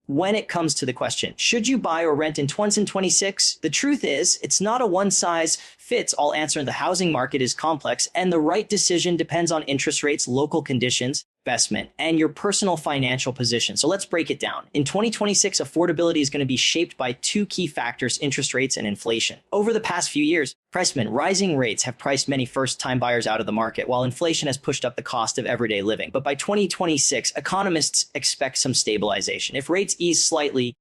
When it comes to the question, should you buy or rent in 2026? The truth is, it's not a one-size-fits-all answer. The housing market is complex, and the right decision depends on interest rates, local conditions, investment, and your personal financial position. So let's break it down. In 2026, affordability is going to be shaped by two key factors: interest rates and inflation. Over the past few years, rising rates have priced many first-time buyers out of the market, while inflation has pushed up the cost of everyday living. But by 2026, economists expect some stabilization. If rates ease slightly,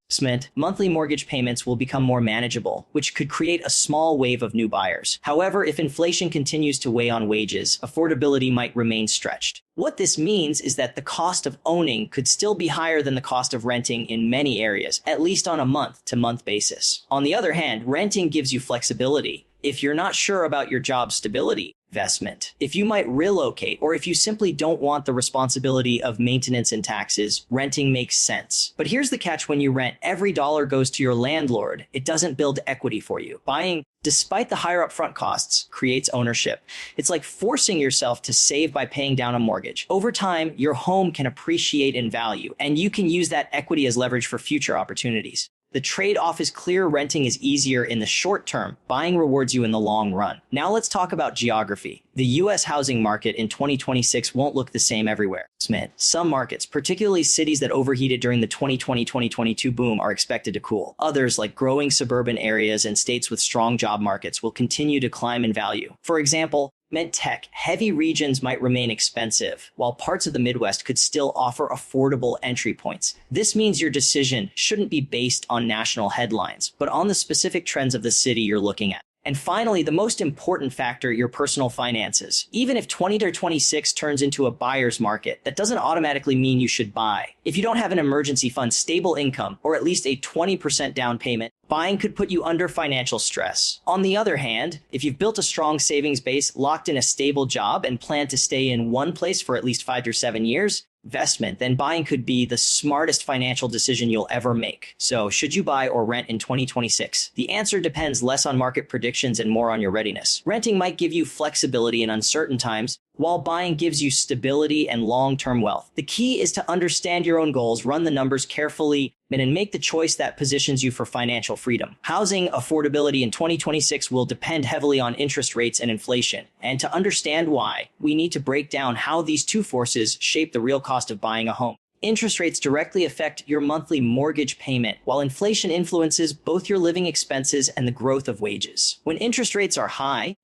monthly mortgage payments will become more manageable, which could create a small wave of new buyers. However, if inflation continues to weigh on wages, affordability might remain stretched. What this means is that the cost of owning could still be higher than the cost of renting in many areas, at least on a month-to-month basis. On the other hand, renting gives you flexibility. If you're not sure about your job stability, investment, if you might relocate, or if you simply don't want the responsibility of maintenance and taxes, renting makes sense. But here's the catch: when you rent, every dollar goes to your landlord. It doesn't build equity for you. Buying, despite the higher upfront costs, creates ownership. It's like forcing yourself to save by paying down a mortgage. Over time, your home can appreciate in value, and you can use that equity as leverage for future opportunities. The trade-off is clear: renting is easier in the short term, buying rewards you in the long run. Now let's talk about geography. The US housing market in 2026 won't look the same everywhere. Some markets, particularly cities that overheated during the 2020-2022 boom, are expected to cool. Others, like growing suburban areas and states with strong job markets, will continue to climb in value. For example, med-tech heavy regions might remain expensive, while parts of the Midwest could still offer affordable entry points. This means your decision shouldn't be based on national headlines, but on the specific trends of the city you're looking at. And finally, the most important factor: your personal finances. Even if 2026 turns into a buyer's market, that doesn't automatically mean you should buy. If you don't have an emergency fund, stable income, or at least a 20% down payment, buying could put you under financial stress. On the other hand, if you've built a strong savings base, locked in a stable job, and plan to stay in one place for at least 5 to 7 years, then buying could be the smartest financial decision you'll ever make. So, should you buy or rent in 2026? The answer depends less on market predictions and more on your readiness. Renting might give you flexibility in uncertain times, while buying gives you stability and long-term wealth. The key is to understand your own goals, run the numbers carefully, and make the choice that positions you for financial freedom. Housing affordability in 2026 will depend heavily on interest rates and inflation. And to understand why, we need to break down how these two forces shape the real cost of buying a home. Interest rates directly affect your monthly mortgage payment, while inflation influences both your living expenses and the growth of wages. When interest rates are high,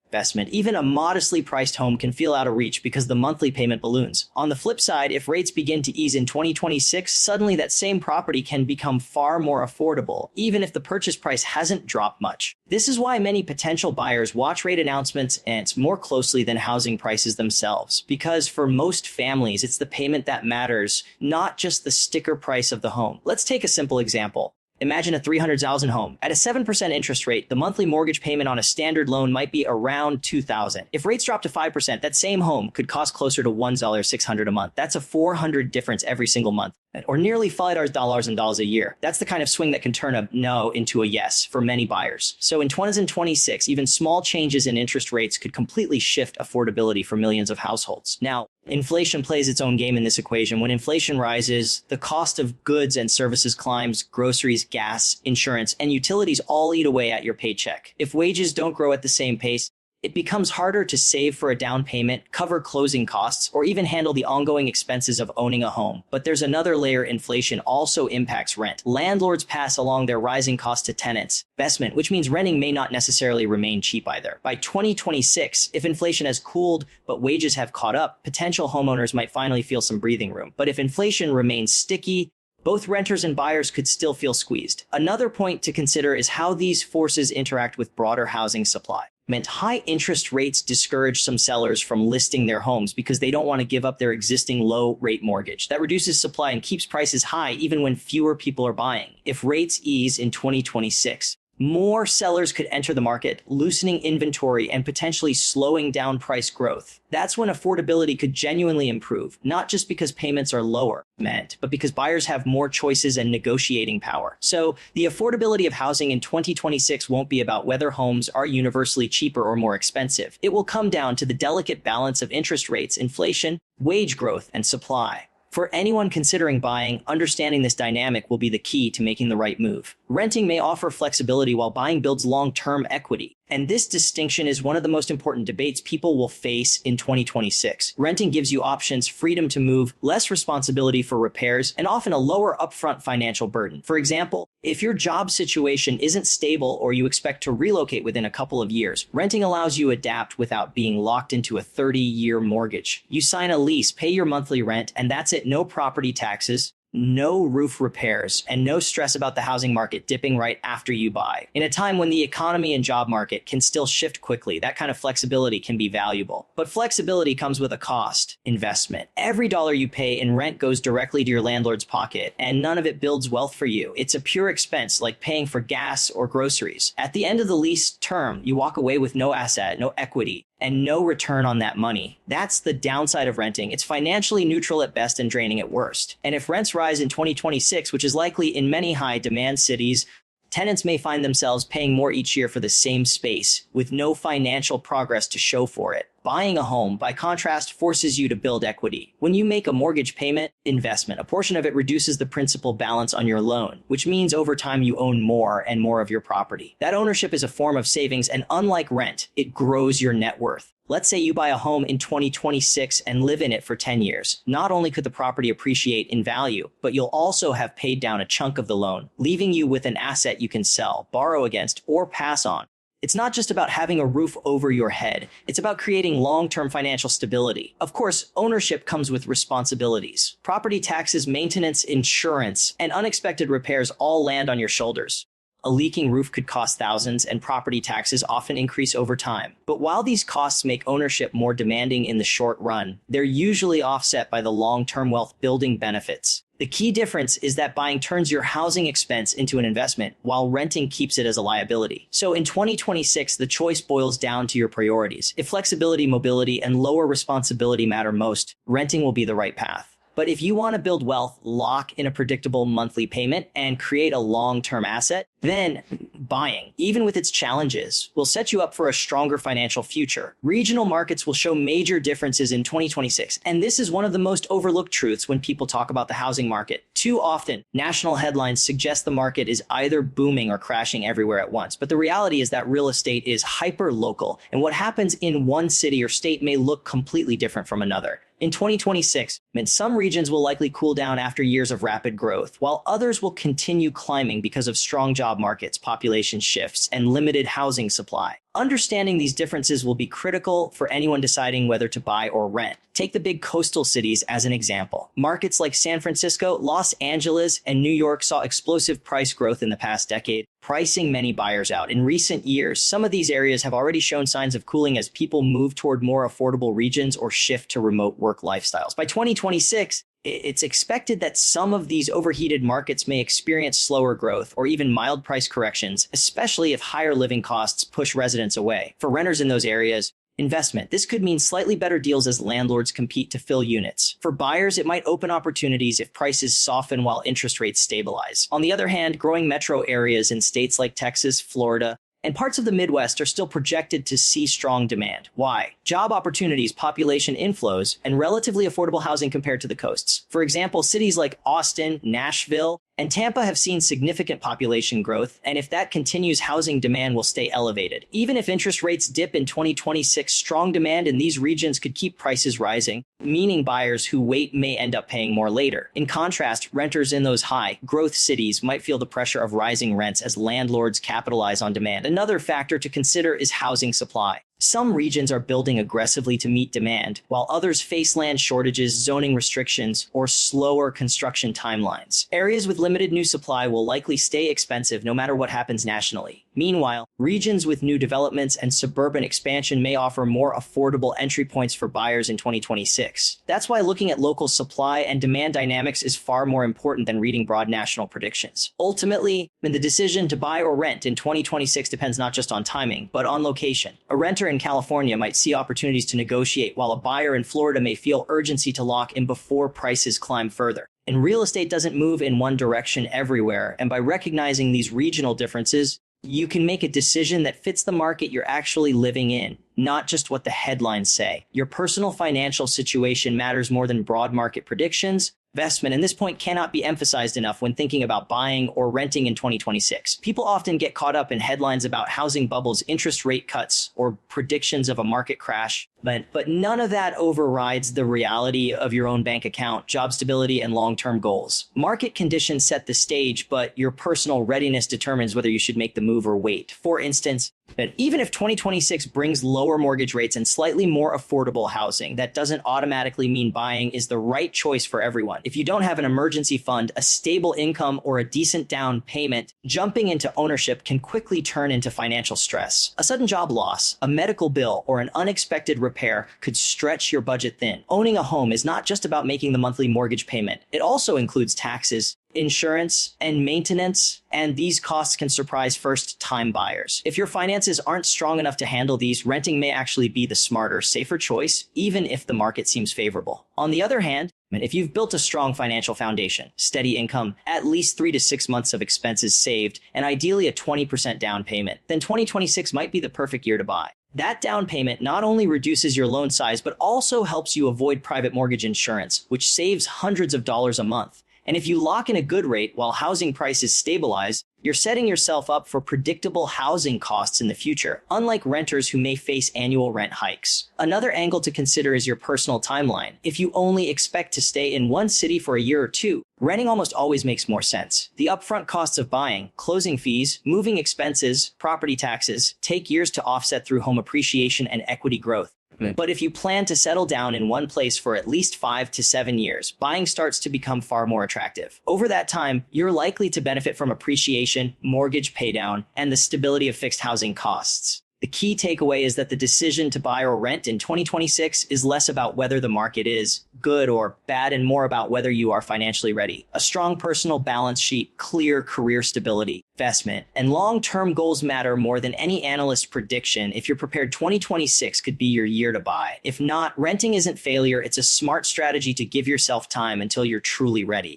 even a modestly priced home can feel out of reach because the monthly payment balloons. On the flip side, if rates begin to ease in 2026, suddenly that same property can become far more affordable, even if the purchase price hasn't dropped much. This is why many potential buyers watch rate announcements and more closely than housing prices themselves, because for most families, it's the payment that matters, not just the sticker price of the home. Let's take a simple example. Imagine a $300,000 home. At a 7% interest rate, the monthly mortgage payment on a standard loan might be around $2,000. If rates drop to 5%, that same home could cost closer to $1,600 a month. That's a $400 difference every single month, or nearly $5,000 a year. That's the kind of swing that can turn a no into a yes for many buyers. So in 2026, even small changes in interest rates could completely shift affordability for millions of households. Now, inflation plays its own game in this equation. When inflation rises, the cost of goods and services climbs. Groceries, gas, insurance, and utilities all eat away at your paycheck. If wages don't grow at the same pace, it becomes harder to save for a down payment, cover closing costs, or even handle the ongoing expenses of owning a home. But there's another layer: inflation also impacts rent. Landlords pass along their rising costs to tenants. Investment, which means renting may not necessarily remain cheap either. By 2026, if inflation has cooled but wages have caught up, potential homeowners might finally feel some breathing room. But if inflation remains sticky, both renters and buyers could still feel squeezed. Another point to consider is how these forces interact with broader housing supply. High interest rates discourage some sellers from listing their homes because they don't want to give up their existing low-rate mortgage. That reduces supply and keeps prices high even when fewer people are buying. If rates ease in 2026, more sellers could enter the market, loosening inventory and potentially slowing down price growth. That's when affordability could genuinely improve, not just because payments are lower, but because buyers have more choices and negotiating power. So the affordability of housing in 2026 won't be about whether homes are universally cheaper or more expensive. It will come down to the delicate balance of interest rates, inflation, wage growth, and supply. For anyone considering buying, understanding this dynamic will be the key to making the right move. Renting may offer flexibility while buying builds long-term equity. And this distinction is one of the most important debates people will face in 2026. Renting gives you options, freedom to move, less responsibility for repairs, and often a lower upfront financial burden. For example, if your job situation isn't stable or you expect to relocate within a couple of years, renting allows you to adapt without being locked into a 30-year mortgage. You sign a lease, pay your monthly rent, and that's it. No property taxes, no roof repairs, and no stress about the housing market dipping right after you buy. In a time when the economy and job market can still shift quickly, that kind of flexibility can be valuable. But flexibility comes with a cost: investment. Every dollar you pay in rent goes directly to your landlord's pocket, and none of it builds wealth for you. It's a pure expense, like paying for gas or groceries. At the end of the lease term, you walk away with no asset, no equity, and no return on that money. That's the downside of renting. It's financially neutral at best and draining at worst. And if rents rise in 2026, which is likely in many high-demand cities, tenants may find themselves paying more each year for the same space, with no financial progress to show for it. Buying a home, by contrast, forces you to build equity. When you make a mortgage payment, investment, a portion of it reduces the principal balance on your loan, which means over time you own more and more of your property. That ownership is a form of savings, and unlike rent, it grows your net worth. Let's say you buy a home in 2026 and live in it for 10 years. Not only could the property appreciate in value, but you'll also have paid down a chunk of the loan, leaving you with an asset you can sell, borrow against, or pass on. It's not just about having a roof over your head. It's about creating long-term financial stability. Of course, ownership comes with responsibilities. Property taxes, maintenance, insurance, and unexpected repairs all land on your shoulders. A leaking roof could cost thousands, and property taxes often increase over time. But while these costs make ownership more demanding in the short run, they're usually offset by the long-term wealth-building benefits. The key difference is that buying turns your housing expense into an investment, while renting keeps it as a liability. So in 2026, the choice boils down to your priorities. If flexibility, mobility, and lower responsibility matter most, renting will be the right path. But if you want to build wealth, lock in a predictable monthly payment, and create a long-term asset, then buying, even with its challenges, will set you up for a stronger financial future. Regional markets will show major differences in 2026, and this is one of the most overlooked truths when people talk about the housing market. Too often, national headlines suggest the market is either booming or crashing everywhere at once. But the reality is that real estate is hyper-local, and what happens in one city or state may look completely different from another. In 2026, some regions will likely cool down after years of rapid growth, while others will continue climbing because of strong job markets, population shifts, and limited housing supply. Understanding these differences will be critical for anyone deciding whether to buy or rent. Take the big coastal cities as an example. Markets like San Francisco, Los Angeles, and New York saw explosive price growth in the past decade, pricing many buyers out. In recent years, some of these areas have already shown signs of cooling as people move toward more affordable regions or shift to remote work lifestyles. By 2026, it's expected that some of these overheated markets may experience slower growth or even mild price corrections, especially if higher living costs push residents away. For renters in those areas, investment. This could mean slightly better deals as landlords compete to fill units. For buyers, it might open opportunities if prices soften while interest rates stabilize. On the other hand, growing metro areas in states like Texas, Florida, and parts of the Midwest are still projected to see strong demand. Why? Job opportunities, population inflows, and relatively affordable housing compared to the coasts. For example, cities like Austin, Nashville, and Tampa have seen significant population growth, and if that continues, housing demand will stay elevated. Even if interest rates dip in 2026, strong demand in these regions could keep prices rising, meaning buyers who wait may end up paying more later. In contrast, renters in those high-growth cities might feel the pressure of rising rents as landlords capitalize on demand. Another factor to consider is housing supply. Some regions are building aggressively to meet demand, while others face land shortages, zoning restrictions, or slower construction timelines. Areas with limited new supply will likely stay expensive no matter what happens nationally. Meanwhile, regions with new developments and suburban expansion may offer more affordable entry points for buyers in 2026. That's why looking at local supply and demand dynamics is far more important than reading broad national predictions. Ultimately, the decision to buy or rent in 2026 depends not just on timing, but on location. A renter in California might see opportunities to negotiate, while a buyer in Florida may feel urgency to lock in before prices climb further. And real estate doesn't move in one direction everywhere, and by recognizing these regional differences, you can make a decision that fits the market you're actually living in, not just what the headlines say. Your personal financial situation matters more than broad market predictions, Investment, and this point cannot be emphasized enough when thinking about buying or renting in 2026. People often get caught up in headlines about housing bubbles, interest rate cuts, or predictions of a market crash. But none of that overrides the reality of your own bank account, job stability, and long-term goals. Market conditions set the stage, but your personal readiness determines whether you should make the move or wait. For instance, but even if 2026 brings lower mortgage rates and slightly more affordable housing, that doesn't automatically mean buying is the right choice for everyone. If you don't have an emergency fund, a stable income, or a decent down payment, jumping into ownership can quickly turn into financial stress. A sudden job loss, a medical bill, or an unexpected repair could stretch your budget thin. Owning a home is not just about making the monthly mortgage payment. It also includes taxes, insurance, and maintenance, and these costs can surprise first-time buyers. If your finances aren't strong enough to handle these, renting may actually be the smarter, safer choice, even if the market seems favorable. On the other hand, if you've built a strong financial foundation, steady income, at least 3 to 6 months of expenses saved, and ideally a 20% down payment, then 2026 might be the perfect year to buy. That down payment not only reduces your loan size, but also helps you avoid private mortgage insurance, which saves hundreds of dollars a month. And if you lock in a good rate while housing prices stabilize, you're setting yourself up for predictable housing costs in the future, unlike renters who may face annual rent hikes. Another angle to consider is your personal timeline. If you only expect to stay in one city for a year or two, renting almost always makes more sense. The upfront costs of buying, closing fees, moving expenses, property taxes take years to offset through home appreciation and equity growth. But if you plan to settle down in one place for at least 5 to 7 years, buying starts to become far more attractive. Over that time, you're likely to benefit from appreciation, mortgage paydown, and the stability of fixed housing costs. The key takeaway is that the decision to buy or rent in 2026 is less about whether the market is good or bad and more about whether you are financially ready. A strong personal balance sheet, clear career stability, investment, and long-term goals matter more than any analyst prediction. If you're prepared, 2026 could be your year to buy. If not, renting isn't failure. It's a smart strategy to give yourself time until you're truly ready.